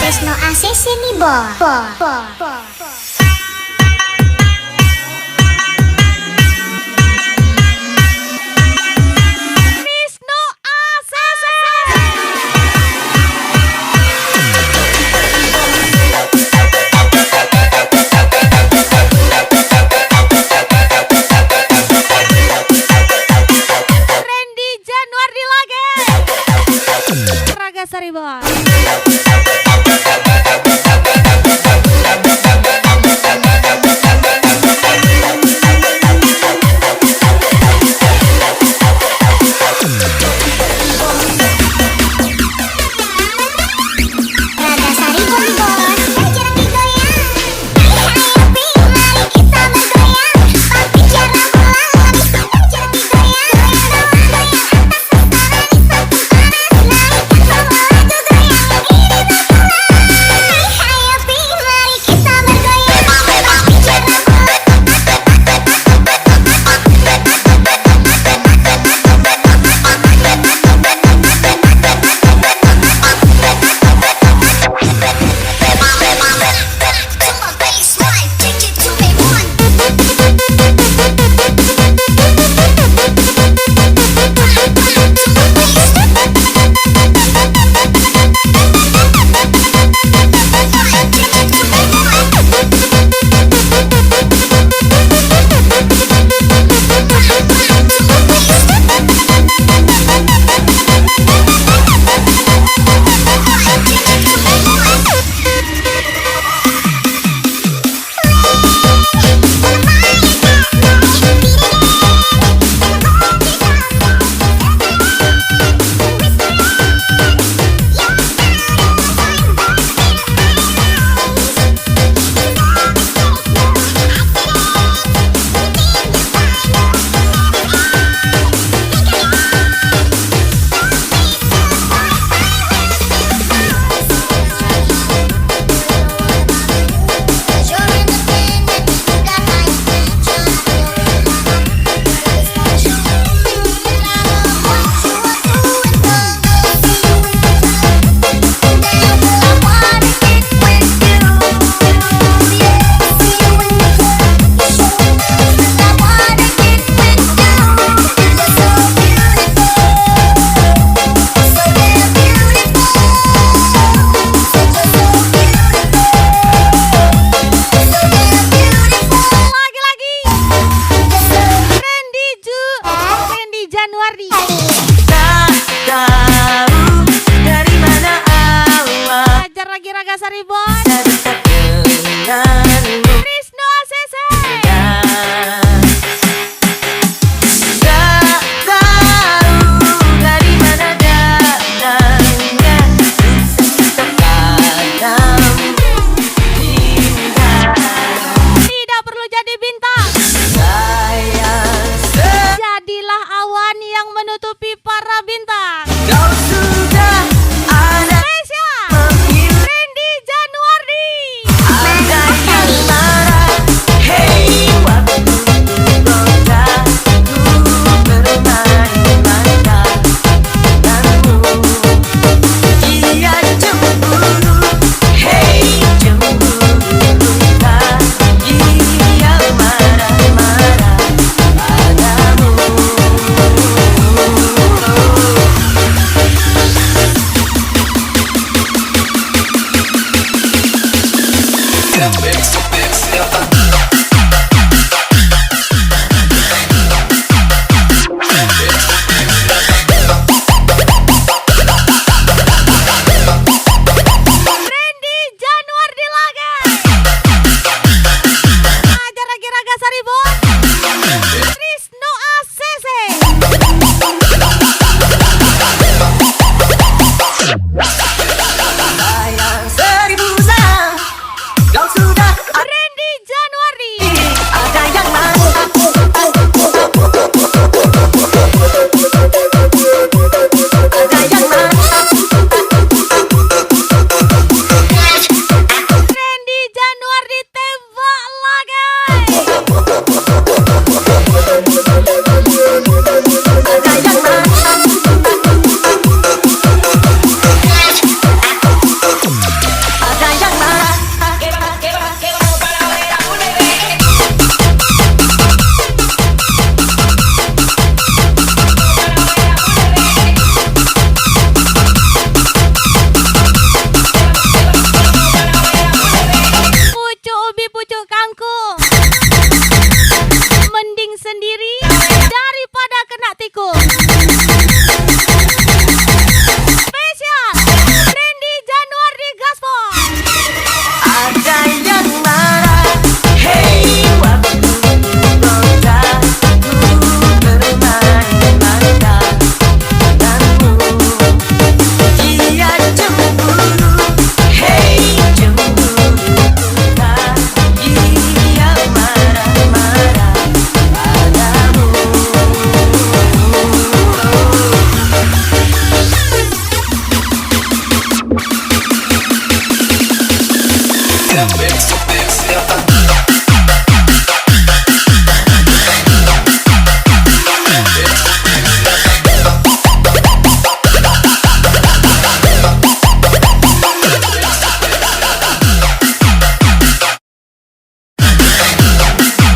Tresno ACC nih boy. Sorry boy.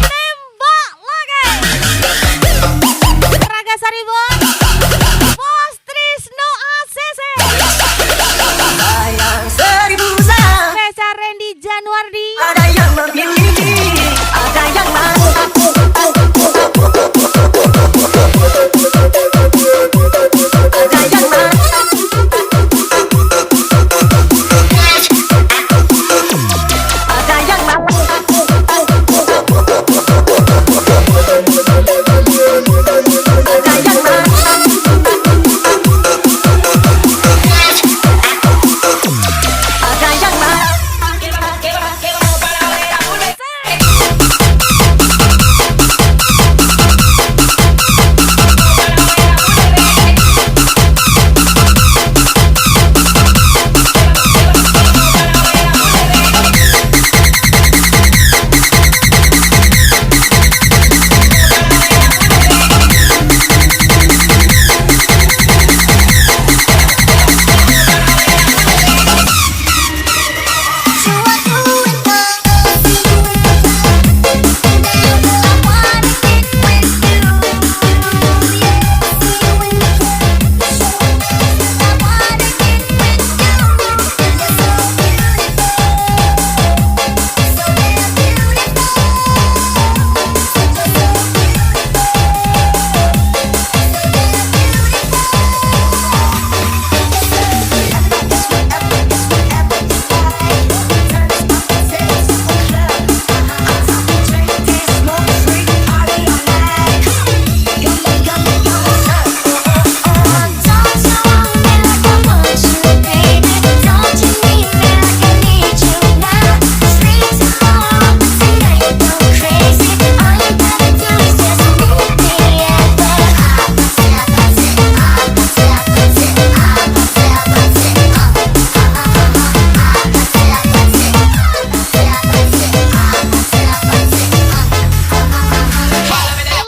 Tembak lagi. Raga Saribon, Bos Trisno ACC. Sayang seribu sayang, Spesial Randy Januardi. ada yang memiliki, ada yang mau. Ada yang mau. Ada yang mau. Ada yang mau. Ada yang mau.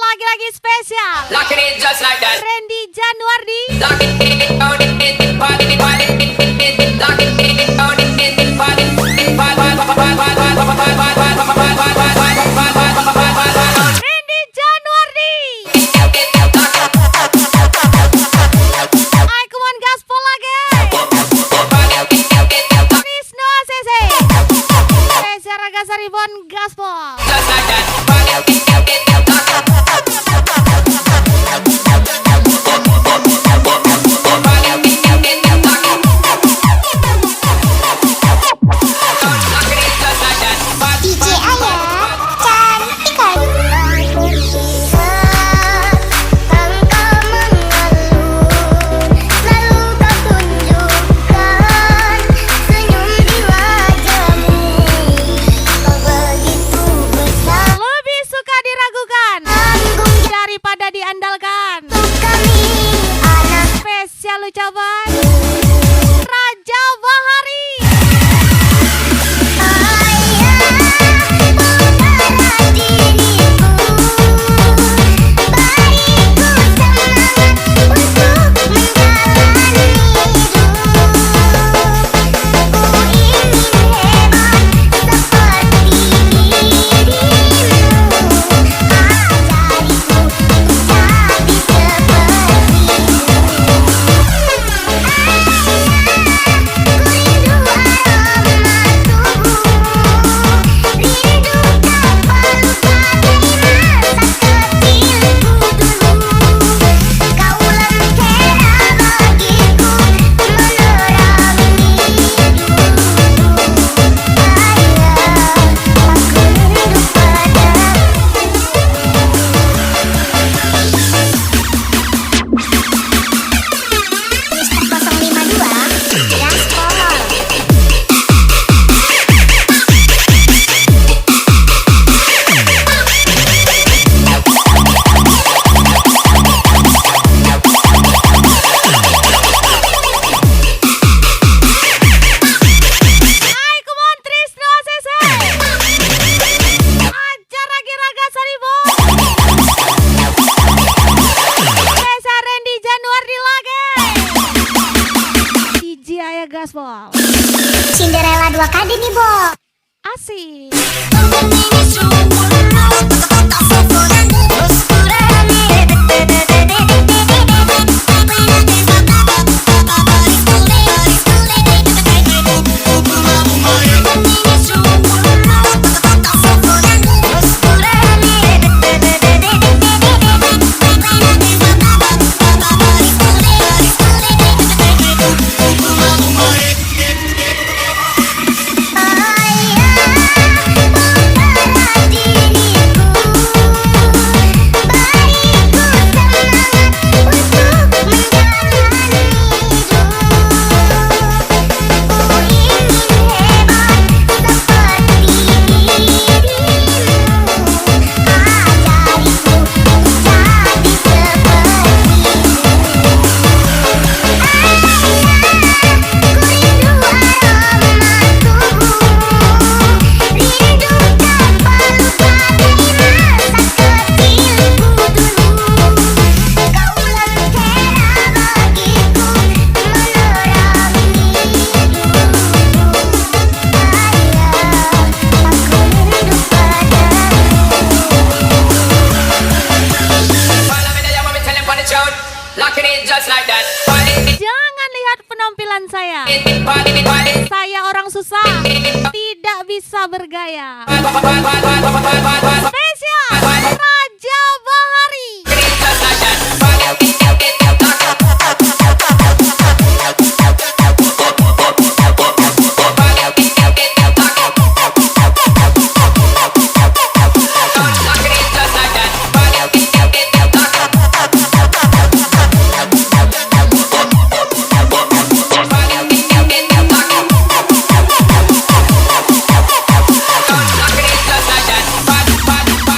Lagi-lagi spesial Locking it just like that. Randy Januardi. Locking it on it, body, body, locking it on it, body, Randy Januardi. Ayo come on gaspol lagi. Trisno ACC. Spesial Raga Saribon gaspol. just like that. DJ Ayah cantik kali. Tanpa mengeluh, selalu kau tunjukkan senyum di wajahmu. Kau begitu besar, Lebih suka diragukan tanggung daripada diandalkan. jawab kami. Ada nih, Bo. Asik. Follow me there, what me tell them on the tune. Lock it in just like that. Party, Jangan lihat penampilan saya. party, party. Saya orang susah, tidak bisa bergaya. Lock Spesial Raja Bahari. it in just like that. Party, lock it in just like that. Lock it in just like that.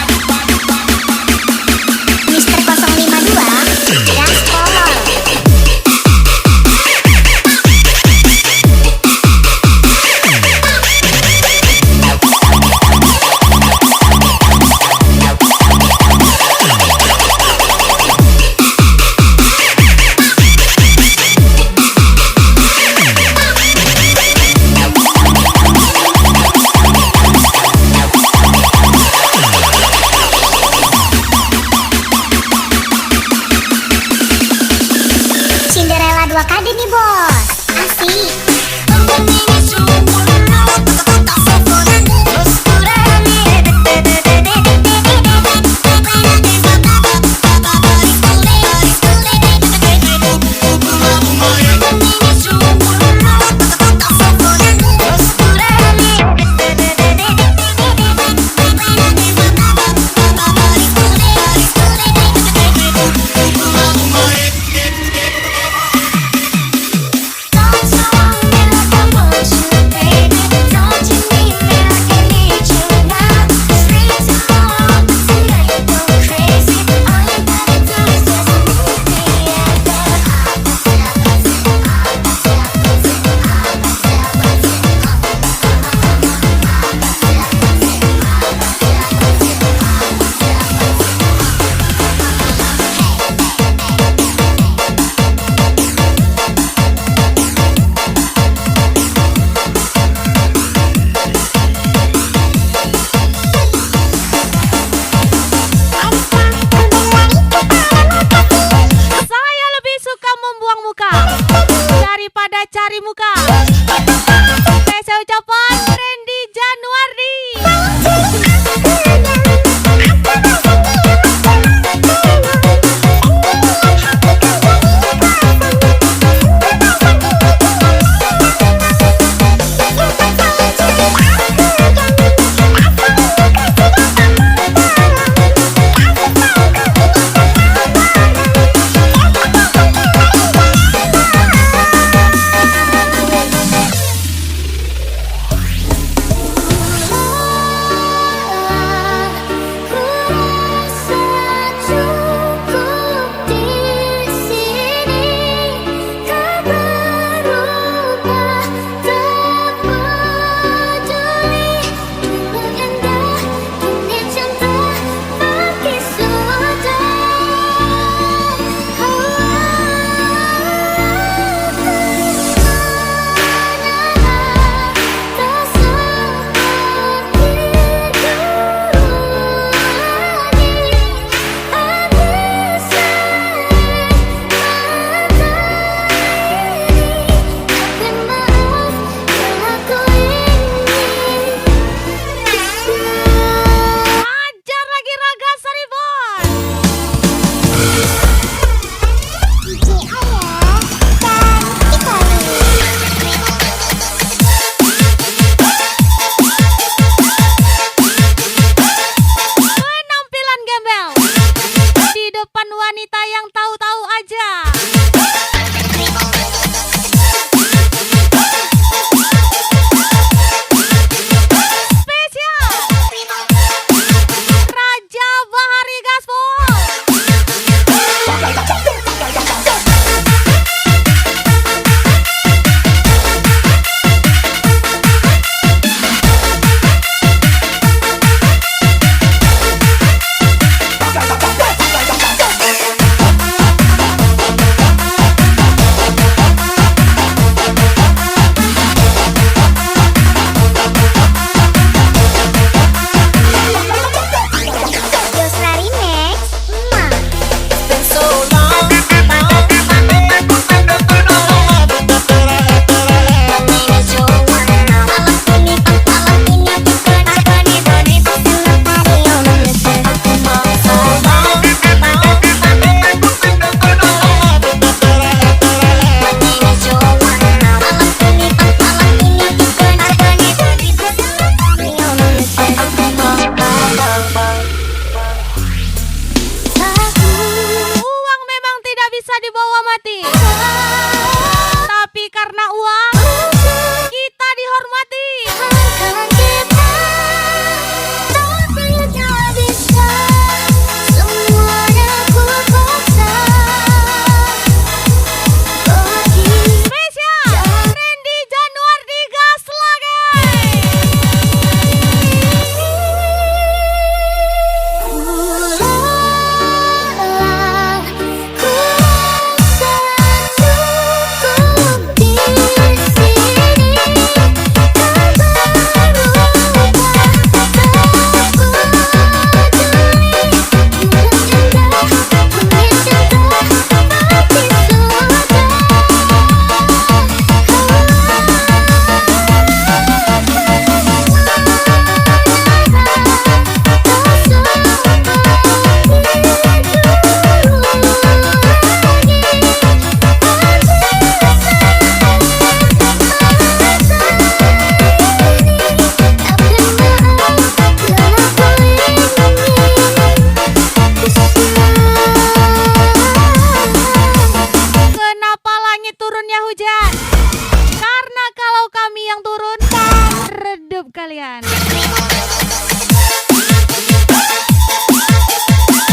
redup kalian.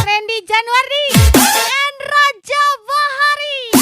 Randy Januari and Raja Bahari.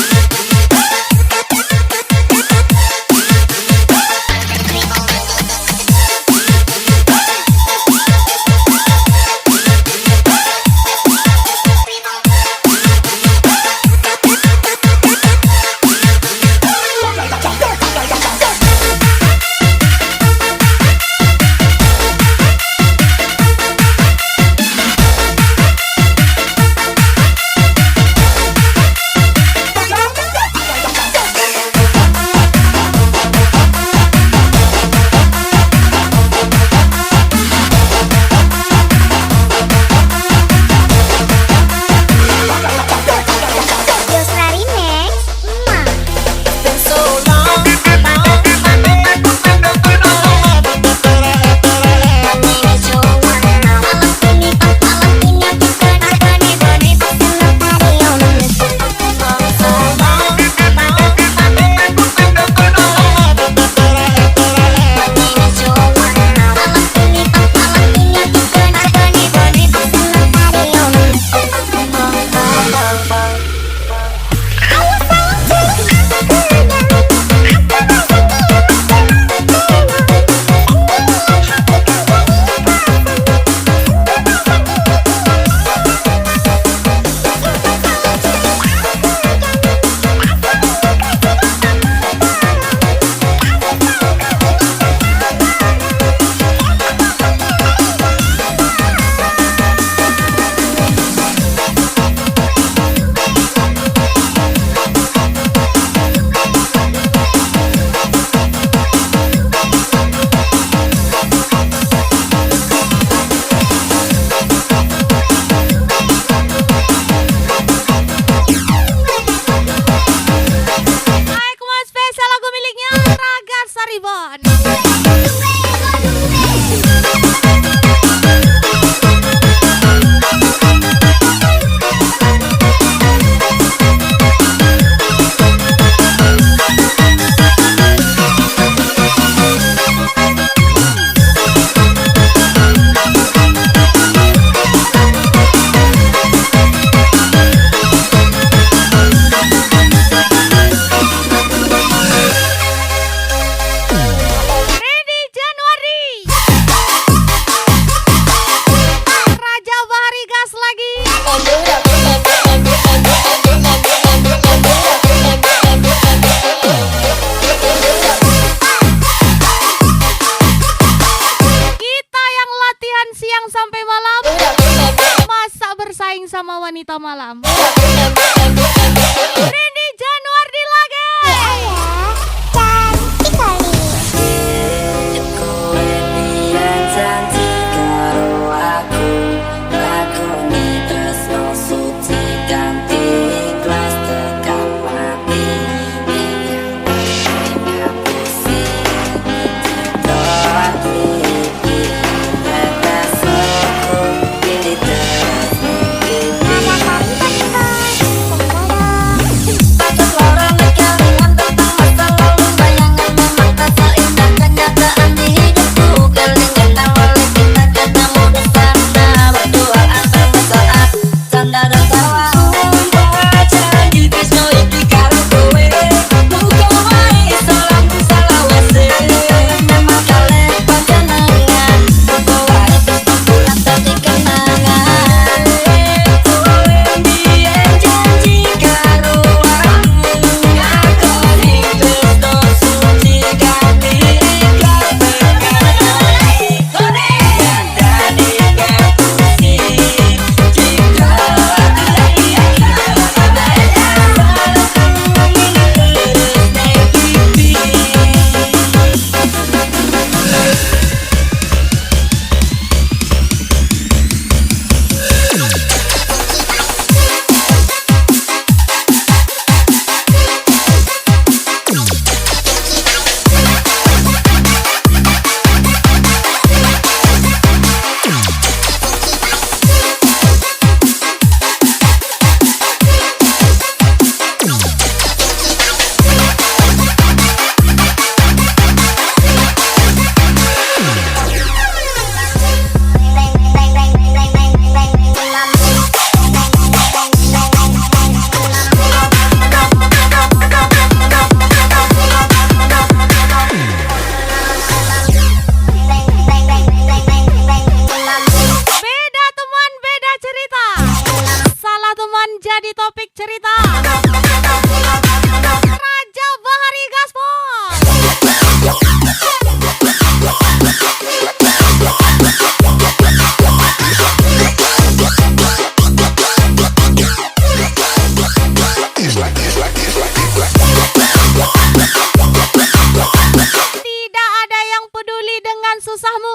susahmu,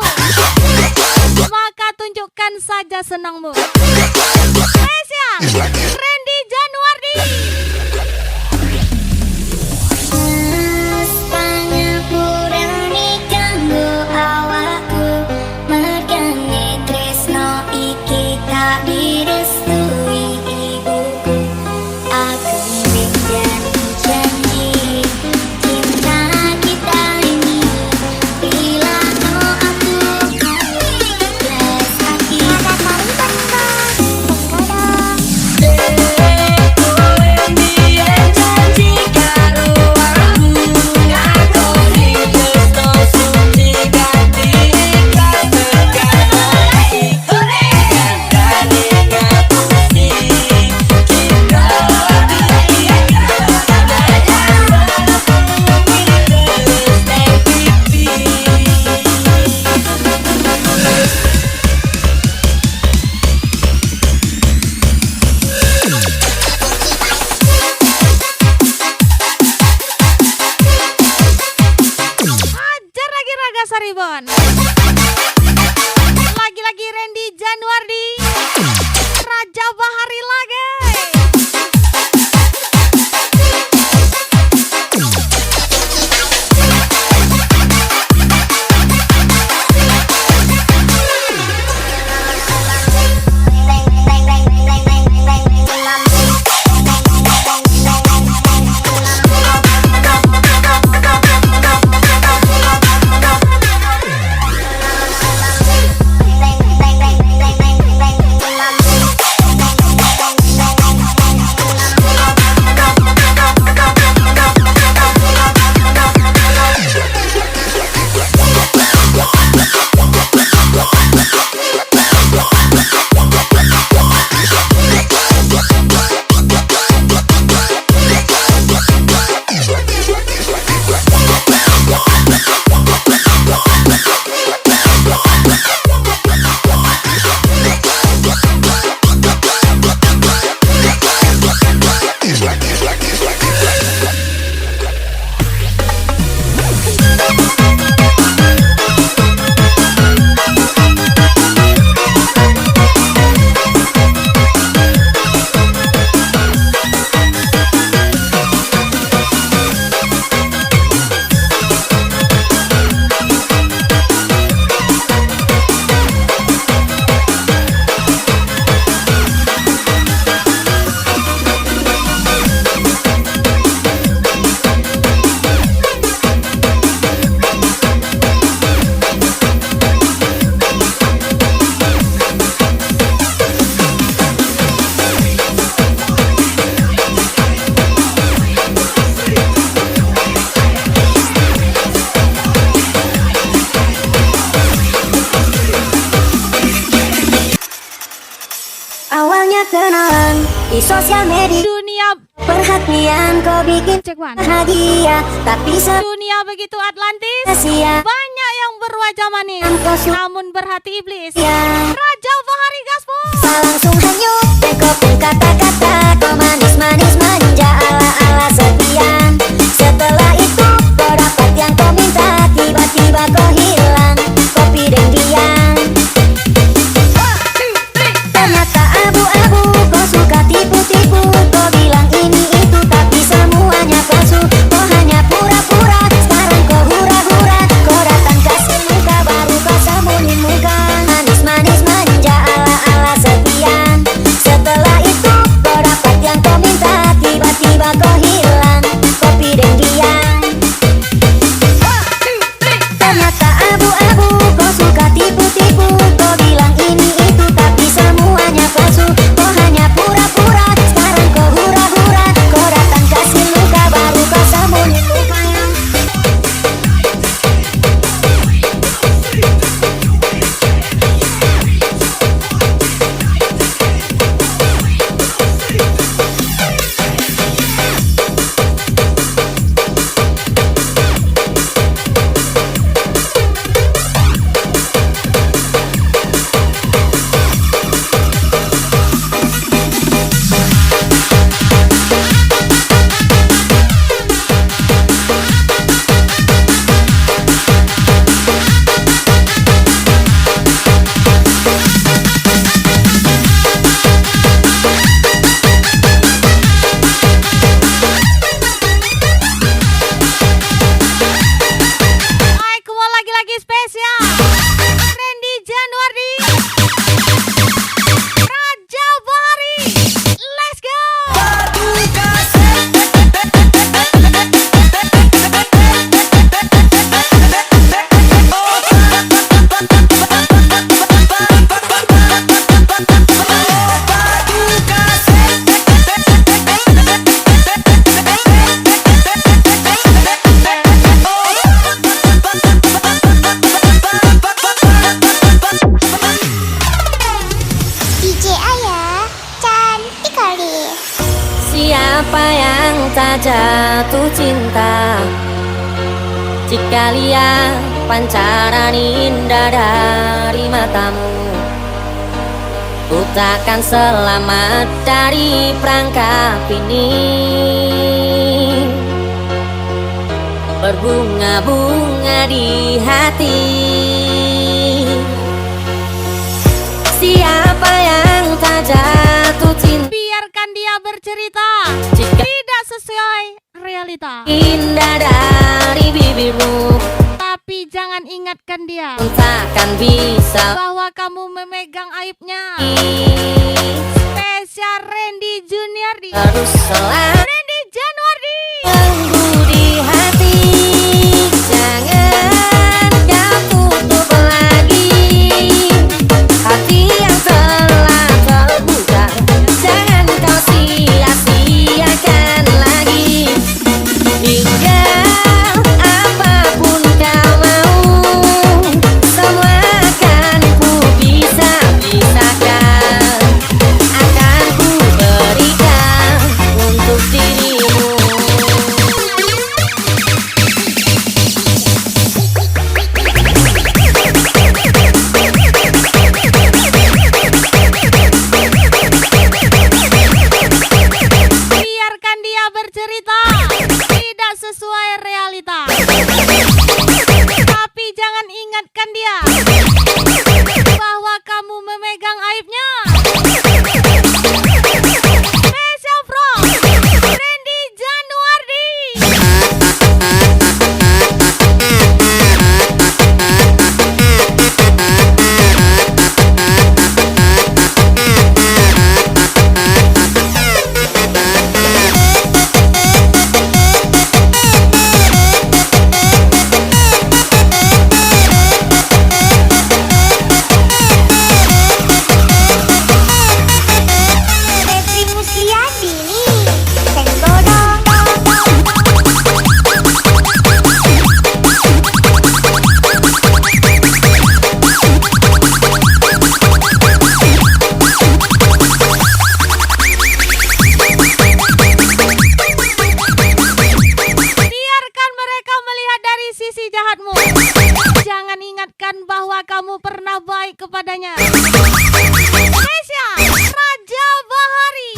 maka tunjukkan saja senangmu. Spesial Randy Januardi. Mestanya kurang diganggu awakku, mergane tresno iki tak direstui ibuku. Aku berjanji cinta kita ini, bila kau aku ikhlas hati. Hajar lagi Raga Saribon. Lagi-lagi Randy Januardi, Raja Bahari lagi. Awalnya kenalan di sosial media, Dunia perhatian kau bikin cek one. bahagia, tapi Dunia begitu Atlantis, sia-sia banyak yang berwajah manis, namun berhati iblis. ya. Raja Bahari Gaspol. Tak langsung hanyut dan kau pun kata-kata kau manis-manis manja ala-ala sekian. Setelah itu kau dapat yang kau minta, tiba-tiba kau hilang, kopi dan diam. Ternyata abu-abu, kau suka tipu-tipu, kau bilang ini itu tapi semuanya palsu. Kau hanya pura-pura, sekarang kau hura-hura, kau datang kasih muka baru kau sembunyi muka. Manis-manis manja ala-ala sekian. Setelah itu kau dapat yang kau minta, tiba spesial Randy Januardi, Raja Bahari. Let's go. DJ Ayah cantik kali. Siapa yang tak jatuh cinta jika lihat pancaran indah dari matamu? Ku takkan selamat dari perangkap ini. Berbunga-bunga di hati. Siapa yang tak jatuh cinta Biarkan dia bercerita jika tidak sesuai realita, indah dari bibirmu? tapi jangan ingatkan dia Takkan bisa bahwa kamu memegang aibnya. Spesial Randy Juniordi, terus selalu Randy Januardi. tunggu di hati. Jangan kau tutup lagi hati yang telah terbuka. Jangan kau sia-siakan lagi. Hingga apapun kau mau, semua akan ku bisa-bisakan. Akan ku berikan untuk dirimu. Biarkan dia bercerita tidak sesuai realita, tapi jangan ingatkan dia bahwa kamu memegang aibnya. Spesial from Randy Januardi. Febri Musliadi nih. Tenggodong. Biarkan mereka melihat dari sisi jahatmu. Jangan ingatkan bahwa kamu pernah baik kepadanya. Spesial Raja Bahari.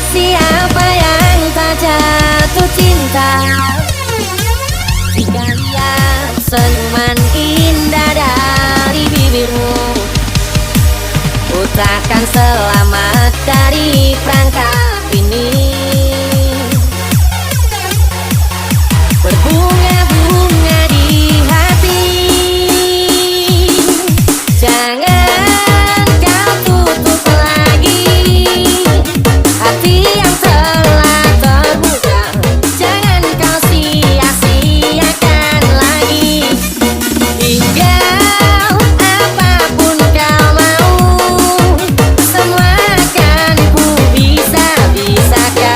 Siapa yang tak jatuh cinta jika lihat senyuman indah dari bibirmu? Ku takkan selamat dari perangkap ini. Berbunga-bunga di hati. Jangan kau tutup lagi hati yang telah terbuka. Jangan kau sia-siakan lagi. Hingga apapun kau mau, semua akan ku bisa-bisakan.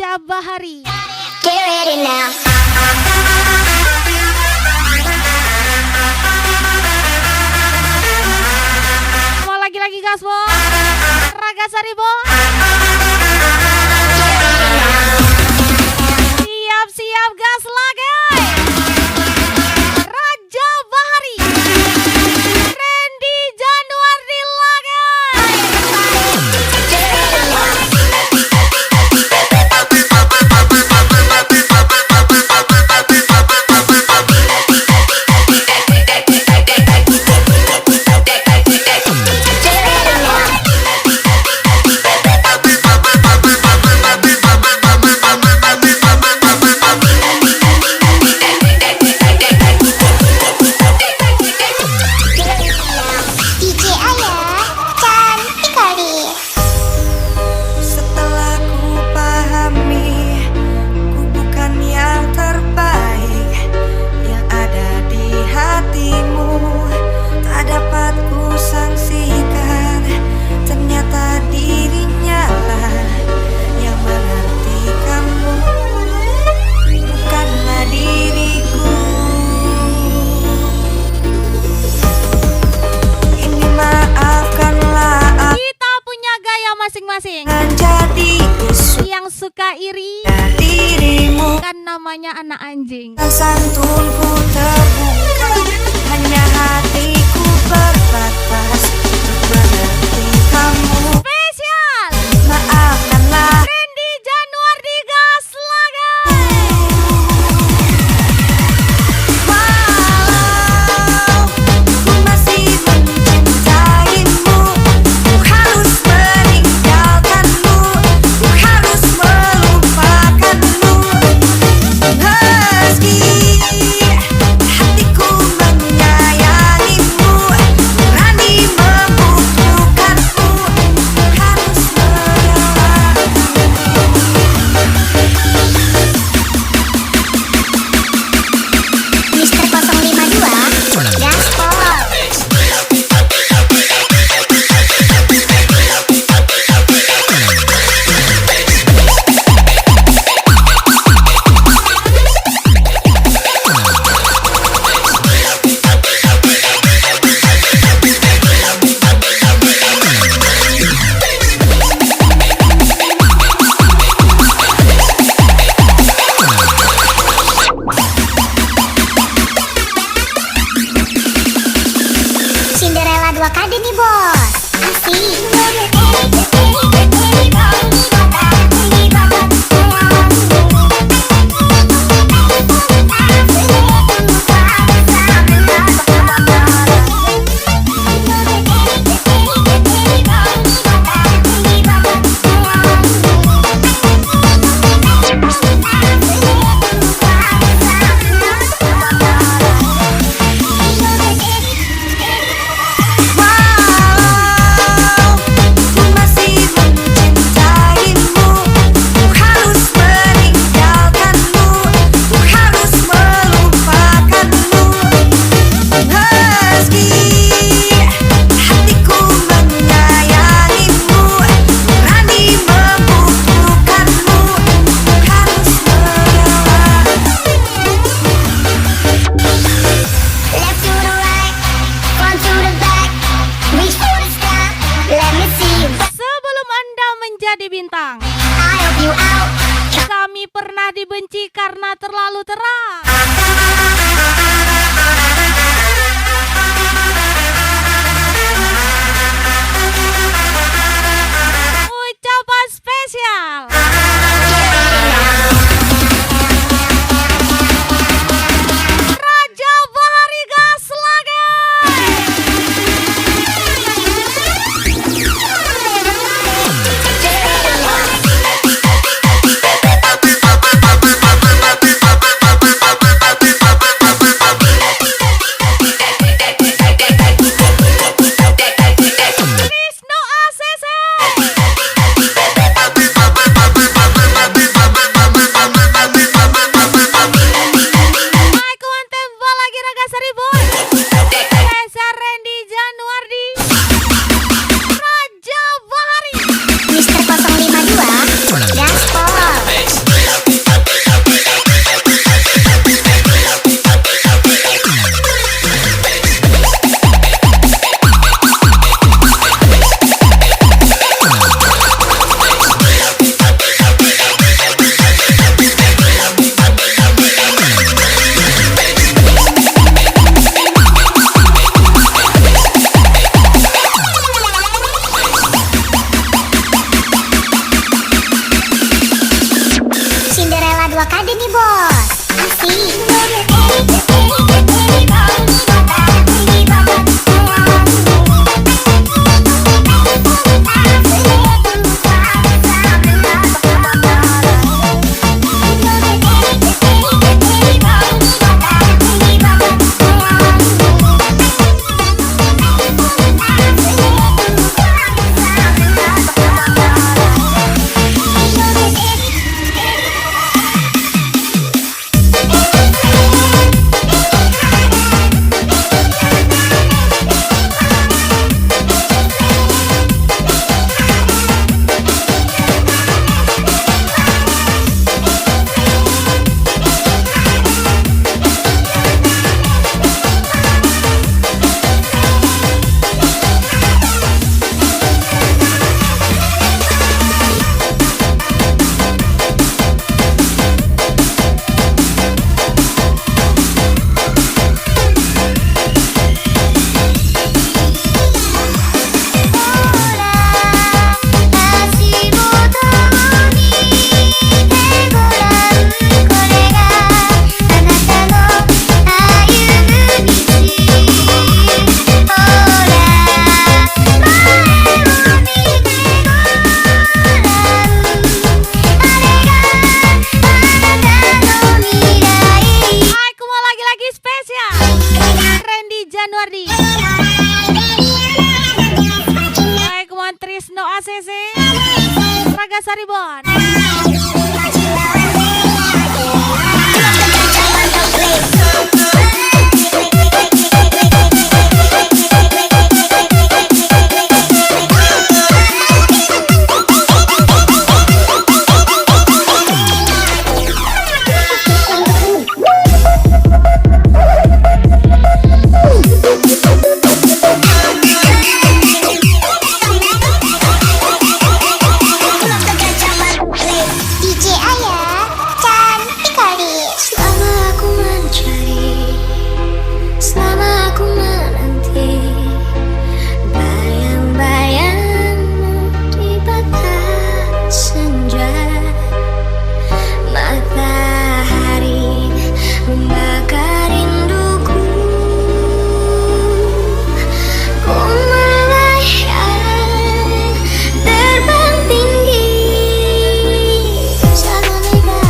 Raja Bahari. Get ready now. Mau lagi-lagi gas, Bo. Raga Sari, Bo. Siap-siap gas lagi. Raja Bahari. Randy Januardi lagi. DJ Ayah cantik kali. Setelah ku pahami, ku bukan yang terbaik yang ada di hatimu. Tak dapat ku sangsikan, ternyata dirinya lah yang mengerti kamu, bukanlah diriku. Ini maafkanlah Kita punya gaya masing-masing. jadi isu Yang suka iri dirimu. kan namanya anak anjing. Santunku terbuka, hanya hatiku berbatas untuk mengerti kamu. Spesial Maafkanlah Randy Januardi gas lagi. walau ku masih mencintaimu. Ku harus meninggalkanmu, ku harus melupakanmu. Meski hatiku menyayangimu, berani membutuhkanmu, harus Mister 052 Gaspol. Cinderella 2 kade nih bos. Asik. walau ku masih mencintaimu, ku harus meninggalkanmu, ku harus melupakanmu. Meski hatiku menyayangimu, berani membutuhkanmu, harus Left to the right, front to the back, reach for the sky. Let me see you. Sebelum Anda menjadi bintang, I help you out. kami pernah dibenci karena terlalu terang. Ucapan spesial Raja Bahari gas lagi. ACC Raga Saribon. DJ Ayah cantik kali. Selama aku mencari, selama aku menanti bayang-bayangmu di batas senja, matahari membakar rinduku. Ku melayang terbang tinggi, selega-lega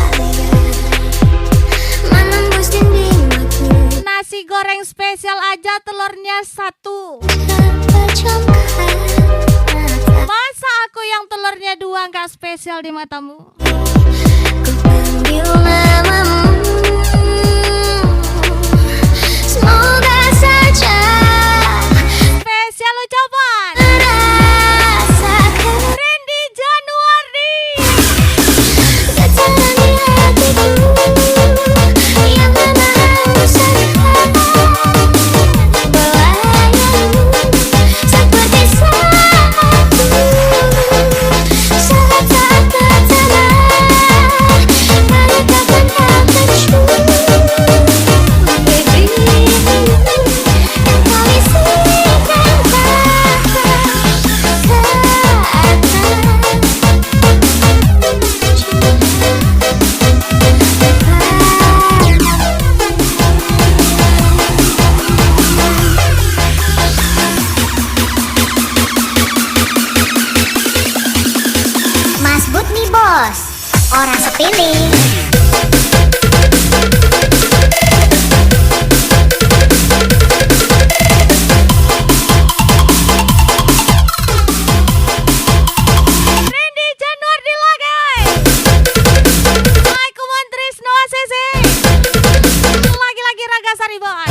menembus dinding mati. Nasi goreng spesial aja telurnya 1. Terpejamkan mata, Masa aku yang telurnya 2 nggak spesial di matamu? ku panggil namamu. Semoga saja Spesial ucapan merasakan Randy Januardi. getaran di hatiku yang menahan sekarang. Belayangmu seperti salju saat-saat pertama merekatkan hatiku. Baby, kau isikan Mas Bud nih bos, orang sepele. Randy Januardi lah guys. Aku Trisno ACC. Lagi-lagi Raga Saribon.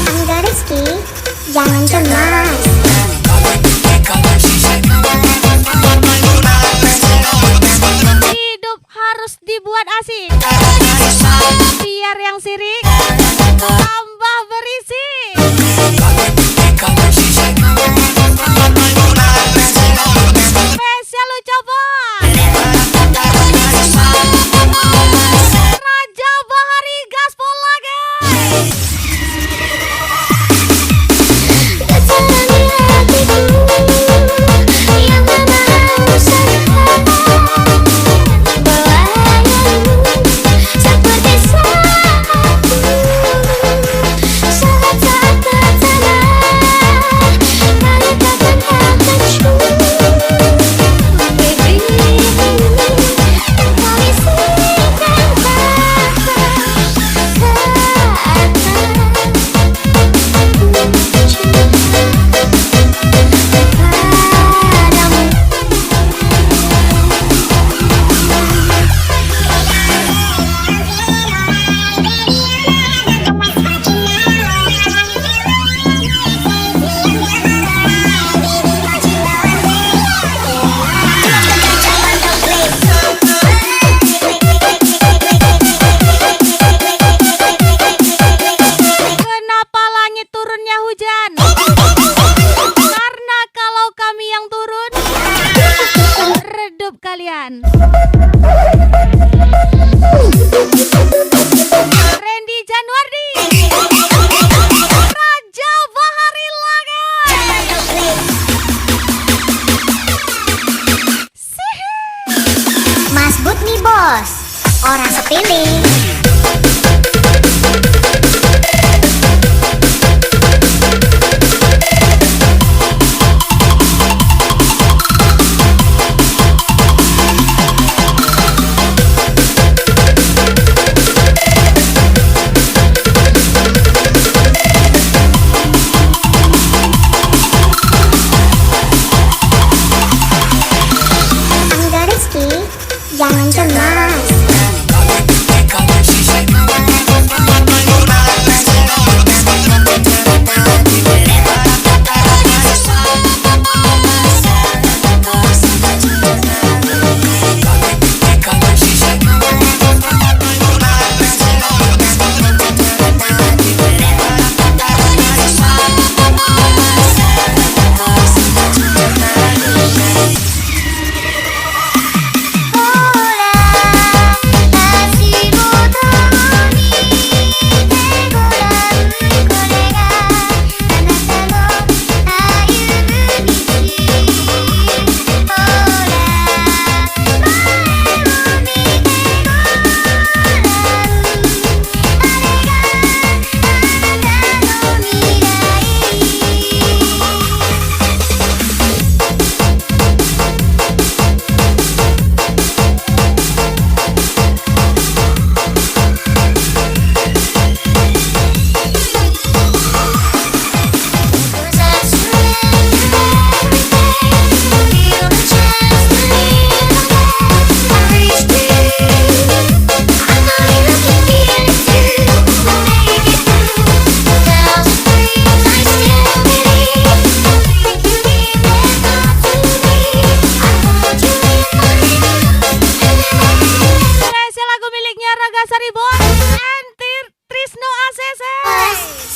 Angga Rizky, jangan cemas. Hidup harus dibuat asik biar yang sirik tambah berisi. Spesial ucapan Raja Bahari Gaspol lah guys.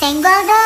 Senggol dong.